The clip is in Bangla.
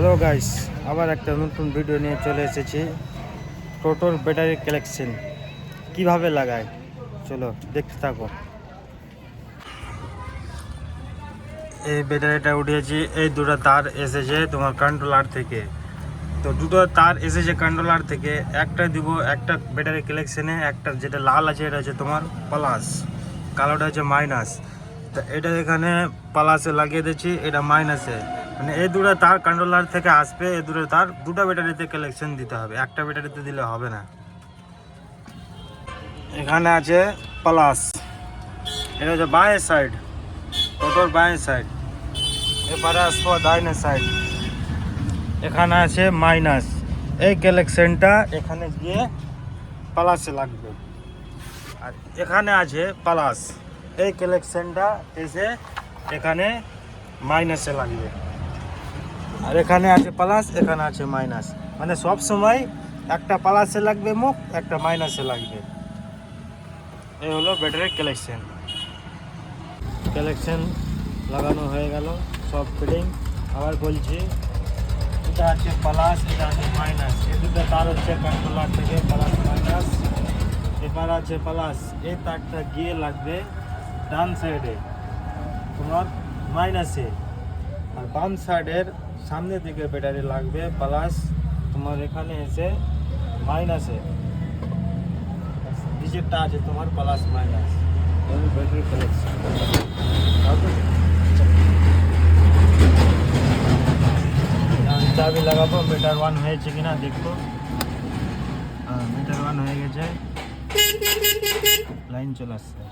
হ্যালো গাইস, আবার একটা নতুন ভিডিও নিয়ে চলে এসেছি। টোটোর ব্যাটারি কালেকশন কিভাবে লাগায় চলো দেখতে থাকো। এই ব্যাটারিটা উঠিয়েছি, এই দুটো তার এসেছে তোমার কন্ট্রোলার থেকে। তো দুটো তার এসেছে কন্ট্রোলার থেকে, একটা দিব একটা ব্যাটারি কালেকশনে, একটা যেটা লাল আছে এটা হচ্ছে তোমার প্লাস, কালোটা হচ্ছে মাইনাস। তো এটা এখানে প্লাসে লাগিয়ে দিচ্ছি, এটা মাইনাসে। মানে এই দুটো তার কন্ট্রোলার থেকে আসবে, এই দুটো তার দুটো ব্যাটারিতে কালেকশন দিতে হবে, একটা ব্যাটারিতে দিলে হবে না। এখানে আছে প্লাস, এটা হচ্ছে বাঁয়ের সাইড, টোটোর বাঁয়ের সাইড। এবারে আসবো ডাইনের সাইড, এখানে আছে মাইনাস। এই কালেকশনটা এখানে গিয়ে প্লাসে লাগবে, আর এখানে আছে প্লাস, এই কালেকশনটা এসে এখানে মাইনাসে লাগবে। আর এখানে আছে প্লাস, এখানে আছে মাইনাস, মানে সব সময় একটা প্লাসে লাগবে মুখ, একটা মাইনাসে লাগবে। এই হলো ব্যাটারির কালেকশন লাগানো হয়ে গেল, সব ফিটিং। আবার বলছি, এটা আছে প্লাস, এটা আছে মাইনাস, এই দুটো তার হচ্ছে কন্ট্রোলার থেকে প্লাস মাইনাস। এবার আছে প্লাস, এই তারটা গিয়ে লাগবে ডান সাইডে তোমার মাইনাসে, আর বাম সাইডের সামনের দিকে ব্যাটারি লাগবে প্লাস, তোমার এখানে এসে মাইনাসে। নিচেরটা আছে তোমার প্লাস মাইনাস। ব্যাটারি কালেকশন চাবি লাগাবো, মিটার ওয়ান হয়েছে কিনা দেখবো। হ্যাঁ, মিটার ওয়ান হয়ে গেছে, লাইন চলে আসছে।